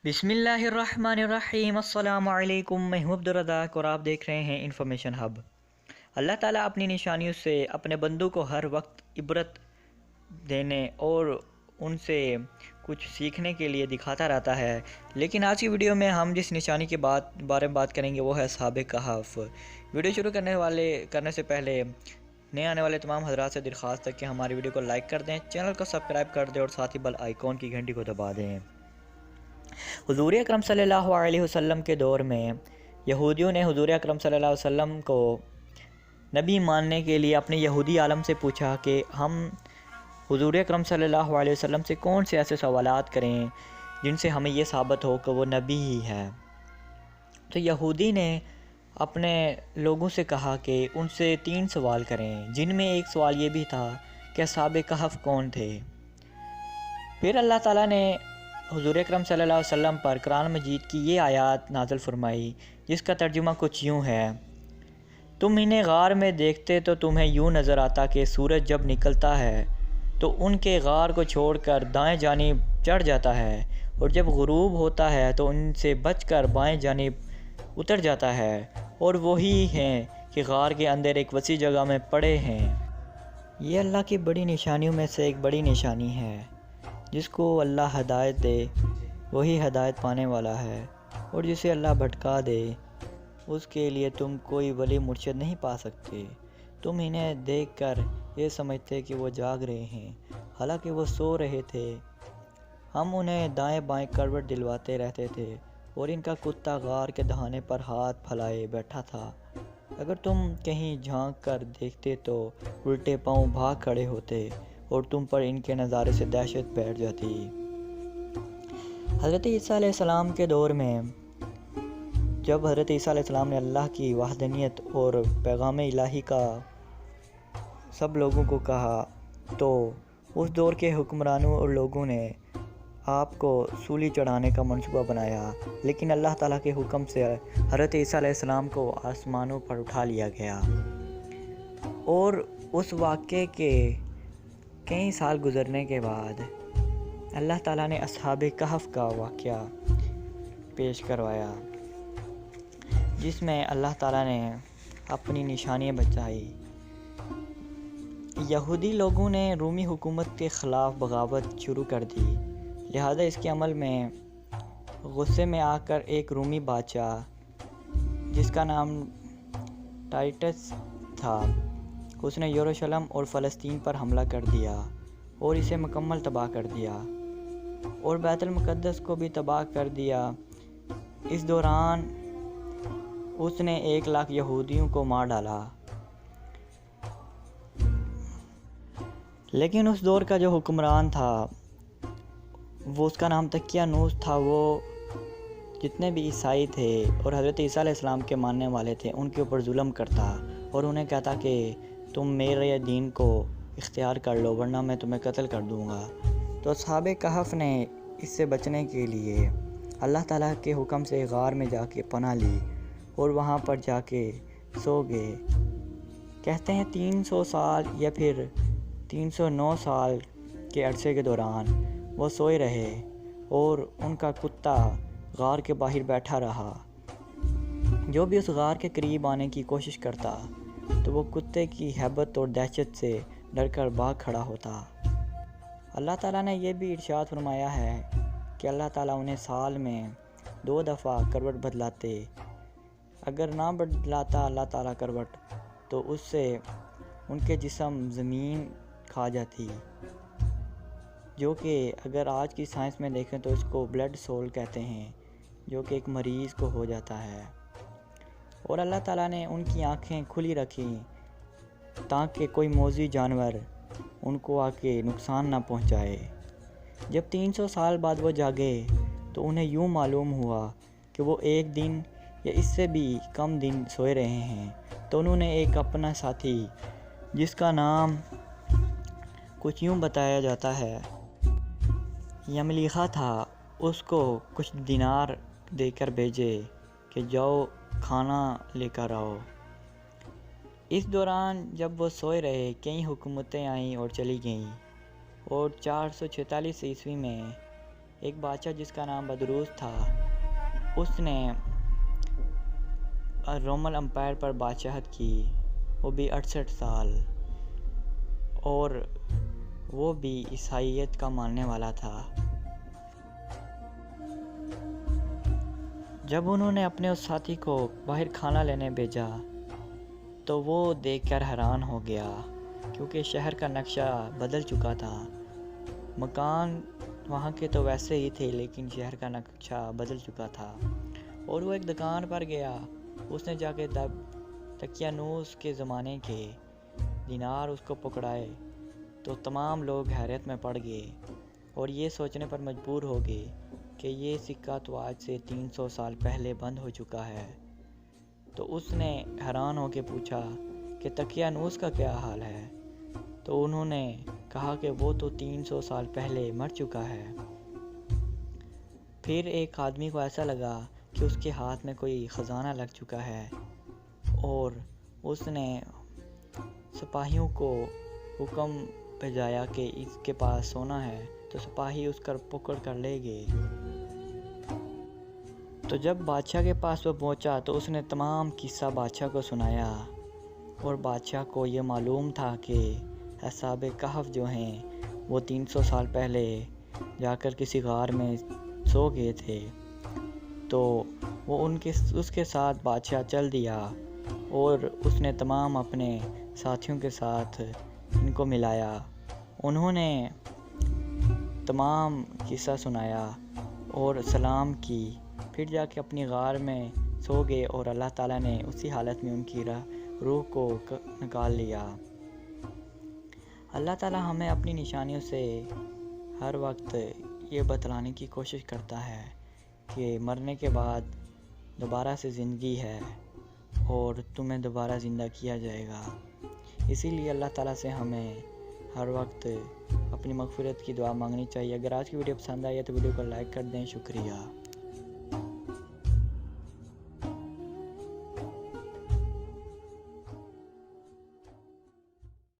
बिस्मिल्लाहिर्रहमानिर्रहीम। अस्सलामु अलैकुम। मैं हूं अब्दुर्रज़ाक और आप देख रहे हैं इन्फॉर्मेशन हब। अल्लाह ताला अपनी निशानियों से अपने बंदों को हर वक्त इबरत देने और उनसे कुछ सीखने के लिए दिखाता रहता है। लेकिन आज की वीडियो में हम जिस निशानी के बारे में बात करेंगे वो है असहाबे कहफ। वीडियो शुरू करने से पहले नए आने वाले तमाम हजरात से दरख्वास्त है कि हमारी वीडियो को लाइक कर दें, चैनल को सब्सक्राइब कर दें और साथ ही बेल आइकॉन की घंटी को दबा दें। हुज़ूर अकरम सल्लल्लाहु अलैहि वसल्लम के दौर में यहूदियों ने हुज़ूर अकरम सल्लल्लाहु अलैहि वसल्लम को नबी मानने के लिए अपने यहूदी आलम से पूछा कि हम हुज़ूर अकरम सल्लल्लाहु अलैहि वसल्लम से कौन से ऐसे सवालात करें जिनसे हमें ये साबित हो कि वो नबी ही है। तो यहूदी ने अपने लोगों से कहा कि उनसे 3 सवाल करें, जिनमें एक सवाल ये भी था कि असहाबे कहफ कौन थे। फिर अल्लाह ताला ने हुज़ूर अकरम सल्लल्लाहु अलैहि वसल्लम पर कुरान मजीद की ये आयत नाज़िल फरमाई, जिसका तर्जुमा कुछ यूँ है। तुम इन्हें गार में देखते तो तुम्हें यूँ नज़र आता कि सूरज जब निकलता है तो उनके गार को छोड़कर दाएं जानिब चढ़ जाता है, और जब गुरूब होता है तो उनसे बचकर बाएं जानिब उतर जाता है, और वही हैं कि गार के अंदर एक वसी जगह में पड़े हैं। ये अल्लाह की बड़ी निशानियों में से एक बड़ी निशानी है। जिसको अल्लाह हदायत दे वही हदायत पाने वाला है, और जिसे अल्लाह भटका दे उसके लिए तुम कोई वली मुर्शिद नहीं पा सकते। तुम इन्हें देखकर ये समझते कि वो जाग रहे हैं, हालांकि वो सो रहे थे। हम उन्हें दाएं बाएं करवट दिलवाते रहते थे, और इनका कुत्ता गार के दहाने पर हाथ फैलाए बैठा था। अगर तुम कहीं झांक कर देखते तो उल्टे पांव भाग खड़े होते, और तुम पर इनके नज़ारे से दहशत बैठ जाती। हज़रत ईसा अलैहिस्सलाम के दौर में जब हज़रत ईसा अलैहिस्सलाम ने अल्लाह की वहदनियत और पैगाम इलाही का सब लोगों को कहा, तो उस दौर के हुक्मरानों और लोगों ने आपको सूली चढ़ाने का मंसूबा बनाया। लेकिन अल्लाह ताला के हुक्म से हज़रत ईसा अलैहिस्सलाम को आसमानों पर उठा लिया गया, और उस वाक़े के कई साल गुज़रने के बाद अल्लाह ताला ने असहाबे कहफ का वाक़या पेश करवाया, जिसमें अल्लाह ताला ने अपनी निशानियाँ बचाई। यहूदी लोगों ने रूमी हुकूमत के ख़िलाफ़ बगावत शुरू कर दी, लिहाजा इसके अमल में गुस्से में आकर एक रूमी बादशाह जिसका नाम टाइटस था, उसने यरूशलेम और फ़लस्तीन पर हमला कर दिया और इसे मुकम्मल तबाह कर दिया, और बैतुल मुक़द्दस को भी तबाह कर दिया। इस दौरान उसने 1 लाख यहूदियों को मार डाला। लेकिन उस दौर का जो हुक्मरान था वो उसका नाम दकियानूस था। वो जितने भी ईसाई थे और हज़रत ईसा अलैहिस्सलाम के मानने वाले थे उनके ऊपर जुल्म करता, और उन्हें कहता कि तुम मेरे दीन को इख्तियार कर लो वरना मैं तुम्हें कत्ल कर दूँगा। तो असहाबे कहफ ने इससे बचने के लिए अल्लाह ताला के हुक्म से गार में जाके पनाह ली, और वहाँ पर जाके सो गए। कहते हैं 300 साल या फिर 309 साल के अरसे के दौरान वो सोए रहे, और उनका कुत्ता गार के बाहर बैठा रहा। जो भी उस गार के करीब आने की कोशिश करता तो वो कुत्ते की हैबत और दहशत से डर कर भाग खड़ा होता। अल्लाह ताला ने यह भी इरशाद फरमाया है कि अल्लाह ताला उन्हें साल में 2 दफ़ा करवट बदलाते। अगर ना बदलाता अल्लाह ताला करवट तो उससे उनके जिस्म ज़मीन खा जाती, जो कि अगर आज की साइंस में देखें तो इसको ब्लड सोल कहते हैं, जो कि एक मरीज़ को हो जाता है। और अल्लाह ताला ने उनकी आँखें खुली रखी ताकि कोई मौजी जानवर उनको आके नुकसान ना पहुँचाए। जब 300 साल बाद वो जागे तो उन्हें यूँ मालूम हुआ कि वो 1 दिन या इससे भी कम दिन सोए रहे हैं। तो उन्होंने एक अपना साथी जिसका नाम कुछ यूँ बताया जाता है यमलीखा था, उसको कुछ दिनार देकर भेजे कि जाओ खाना लेकर आओ। इस दौरान जब वो सोए रहे कई हुकूमतें आईं और चली गईं, और 446 ईस्वी में ایک بادشاہ جس کا نام بدروس تھا، اس نے رومن امپائر پر بادشاہت کی، وہ بھی 68 سال، اور وہ بھی عیسائیت کا ماننے والا تھا۔ جب انہوں نے اپنے اس ساتھی کو باہر کھانا لینے بھیجا تو وہ دیکھ کر حیران ہو گیا، کیونکہ شہر کا نقشہ بدل چکا تھا۔ مکان وہاں کے تو ویسے ہی تھے، لیکن شہر کا نقشہ بدل چکا تھا۔ اور وہ ایک دکان پر گیا، اس نے جا کے دقیانوس کے زمانے کے دینار اس کو پکڑائے تو تمام لوگ حیرت میں پڑ گئے اور یہ سوچنے پر مجبور ہو گئے کہ یہ سکہ تو آج سے 300 سال پہلے بند ہو چکا ہے۔ تو اس نے حیران ہو کے پوچھا کہ دقیانوس کا کیا حال ہے؟ تو انہوں نے کہا کہ وہ تو 300 سال پہلے مر چکا ہے۔ پھر ایک آدمی کو ایسا لگا کہ اس کے ہاتھ میں کوئی خزانہ لگ چکا ہے، اور اس نے سپاہیوں کو حکم بھیجایا کہ اس کے پاس سونا ہے، تو سپاہی اس کو پکڑ کر لے گئے۔ تو جب بادشاہ کے پاس وہ پہنچا تو اس نے تمام قصہ بادشاہ کو سنایا، اور بادشاہ کو یہ معلوم تھا کہ اصحاب کہف جو ہیں وہ 300 سال پہلے جا کر کسی غار میں سو گئے تھے۔ تو وہ اس کے ساتھ بادشاہ چل دیا، اور اس نے تمام اپنے ساتھیوں کے ساتھ ان کو ملایا۔ انہوں نے تمام قصہ سنایا اور سلام کی، پھر جا کے اپنی غار میں سو گئے، اور اللہ تعالیٰ نے اسی حالت میں ان کی روح کو نکال لیا۔ اللہ تعالیٰ ہمیں اپنی نشانیوں سے ہر وقت یہ بتلانے کی کوشش کرتا ہے کہ مرنے کے بعد دوبارہ سے زندگی ہے اور تمہیں دوبارہ زندہ کیا جائے گا۔ اسی لیے اللہ تعالیٰ سے ہمیں ہر وقت اپنی مغفرت کی دعا مانگنی چاہیے۔ اگر آج کی ویڈیو پسند آئی ہے تو ویڈیو کو لائک کر دیں۔ شکریہ۔